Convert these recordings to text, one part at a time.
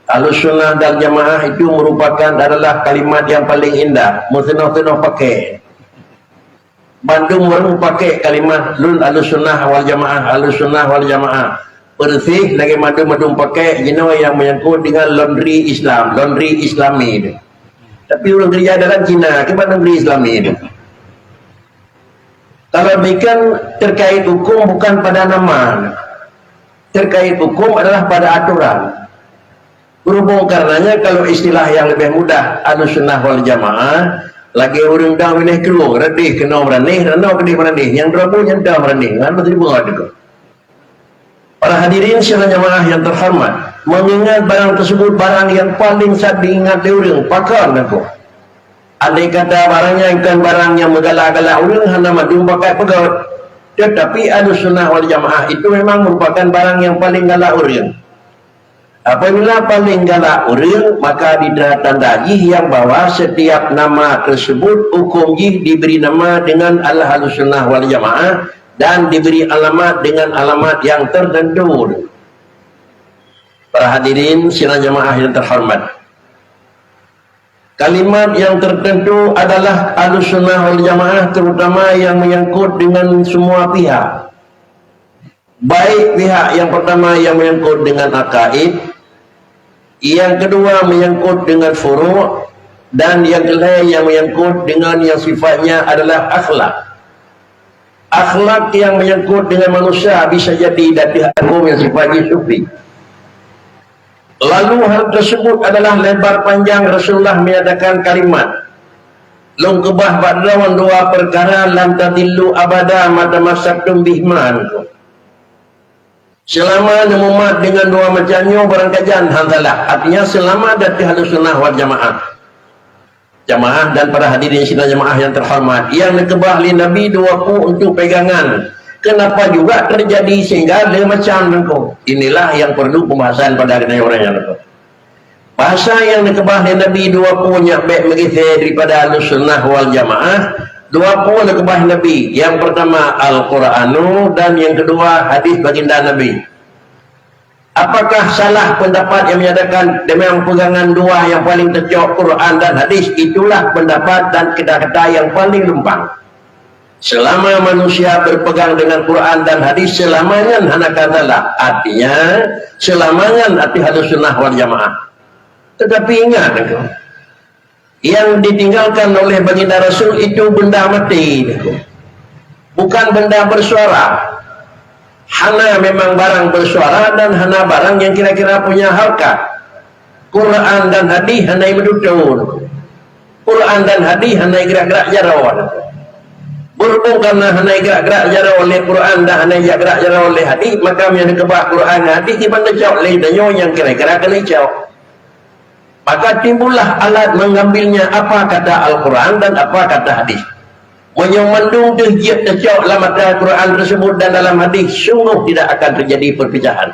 Ahlussunnah dan Jamaah itu merupakan adalah kalimat yang paling indah. Musuh-musuh pakai. Bandung baru pakai kalimat lul Ahlussunnah wal Jamaah, Ahlussunnah wal Jamaah. Persih lagi madung pakai jenis yang menyangkut dengan laundry Islam, laundry Islami itu. Tapi orang kerja dalam Cina, ke mana laundry Islami itu? Kalau demikian terkait hukum bukan pada nama, terkait hukum adalah pada aturan. Berhubung karenanya kalau istilah yang lebih mudah Ahlussunnah wal Jamaah lagi orang dah wilayah keluar radih kena meranih rana kedih meranih yang derabu yang dah meranih kan betul buat itu. Para hadirin sekalian jamaah yang terhormat, mengingat barang tersebut barang yang paling sad diingat oleh orang pakar aku. Andai kata barangnya ikan barang yang megala-gala orang hanya madung pakai pegaut, tetapi Ahlussunnah wal Jamaah itu memang merupakan barang yang paling galak orang. Apabila paling galak orang, maka ditandai yang bahwa setiap nama tersebut hukum jih diberi nama dengan Ahlussunnah wal Jamaah dan diberi alamat dengan alamat yang tertentu. Para hadirin sekalian jamaah yang terhormat, kalimat yang tertentu adalah Ahlussunnah wal Jamaah terutama yang menyangkut dengan semua pihak. Baik pihak yang pertama yang menyangkut dengan akaid, yang kedua menyangkut dengan furu', dan yang ketiga yang menyangkut dengan yang sifatnya adalah akhlak. Akhlak yang menyangkut dengan manusia bisa jadi dari hukum yang sifatnya sufi. Lalu hal tersebut adalah lebar panjang Rasulullah menyatakan kalimat long kebah ba'dawan dua perkara lam tadillu abada matamassatum bihman. Selama nemumat dengan dua macamnya barang kajian hantalah. Artinya selama dari Ahlussunnah wal Jamaah. Jamaah dan para hadirin sidang jamaah yang terhormat, yang nekebah li Nabi dua ku untuk pegangan. Kenapa juga terjadi sehingga dia macam itu? Inilah yang perlu pembahasan pada orangnya. Bahasa yang nekebah li Nabi dua ku nyakbek begitu daripada Ahlussunnah wal Jamaah. Dua pun nekebah Nabi. Yang pertama Al-Quranu dan yang kedua hadis baginda Nabi. Apakah salah pendapat yang menyatakan dengan pegangan dua yang paling tercok Quran dan hadis? Itulah pendapat dan kata-kata yang paling lempang. Selama manusia berpegang dengan Quran dan hadis selamanya hana katalah. Artinya selamanya arti Ahlussunnah wal Jamaah. Tetapi ingat yang ditinggalkan oleh baginda Rasul itu benda mati, bukan benda bersuara. Hana memang barang bersuara dan hana barang yang kira-kira punya harkat. Quran dan hadis hana medutun. Quran dan hadis hana gerak-gerak jarawan. Berhubung karena hana gerak-gerak jarawan oleh Quran dan hana gerak jarawan oleh hadis, maka yang dikebah Quran dan hadis dibanding jauh oleh danyo yang kira-kira kena jauh. Maka timbullah alat mengambilnya apa kata Al-Quran dan apa kata hadis. Menyemandung terjiat tercok dalam Al-Quran tersebut dan dalam hadis, sungguh tidak akan terjadi perpecahan.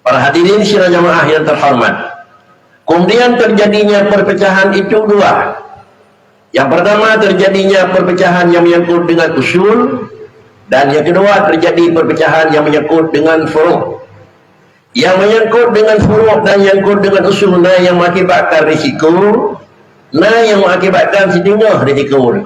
Para hadirin sidang jamaah yang terhormat, kemudian terjadinya perpecahan itu dua. Yang pertama terjadinya perpecahan yang menyangkut dengan usul, dan yang kedua terjadi perpecahan yang menyangkut dengan furu'. Yang menyangkut dengan furu' dan yang menyangkut dengan usul, nah yang mengakibatkan risiko, nah yang mengakibatkan setengah risiko.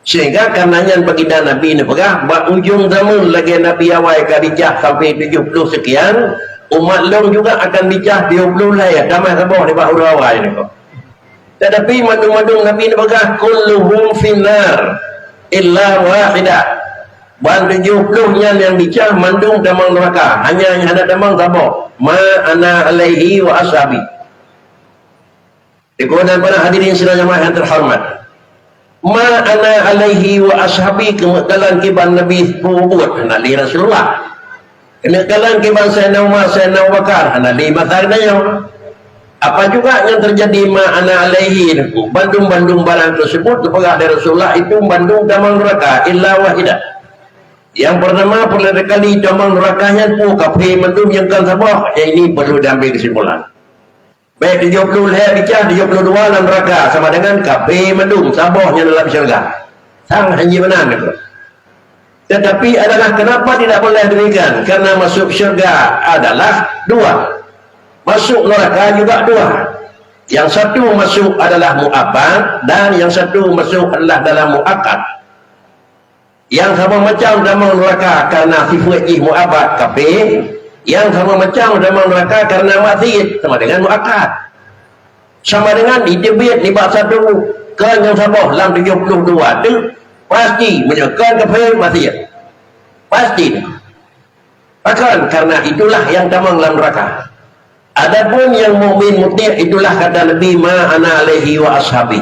Sehingga karenanya baginda Nabi ini pegah ujung zaman lagi Nabi awal kadijah sampai 70 sekian, umat long juga akan dijah 20 lah ya, damai sabah di bawah awal ini kok. Tetapi madung-madung Nabi ini pegah kulluhum finnar illa wahidah. Ban 70-nya yang dicah mandung damang neraka, hanya yang ada damang sabah ma ana alaihi wa ashabi. Dikuatan para hadirin sidang jamaah yang terhormat, ma ana alaihi wa ashabi kemakalan kiban Nabi buat nak li Rasulullah, kemakalan kiban Sayyidina Umar, Sayyidina Abu Bakar nak li masarnanya. Apa juga yang terjadi ma ana alaihi, bandung-bandung barang tersebut kepada Rasulullah itu bandung damang neraka illa wahidah. Yang pertama pertama kali damang nerakanya pun kafir mendung yang kan sabah, ini perlu diambil kesimpulan. Baik 70 leher dicah 72 dalam neraka sama dengan kafir mendung sabahnya dalam syurga. Sang hanya benar itu. Tetapi adalah kenapa tidak boleh demikian? Karena masuk syurga adalah dua. Masuk neraka juga dua. Yang satu masuk adalah mu'abbad dan yang satu masuk adalah dalam mu'akkad. Yang sama macam dalam neraka karena sifat mu'abbad kafir, yang sama macam dalam neraka karena maksiat sama dengan mu'akkad. Sama dengan ditebit ni bab satu kan yang sabah dalam 72 tu pasti menyekan kafir maksiat. Pasti. Bahkan karena itulah yang dalam neraka. Adapun yang mukmin muti' itulah kata Nabi ma ana alaihi wa ashabi.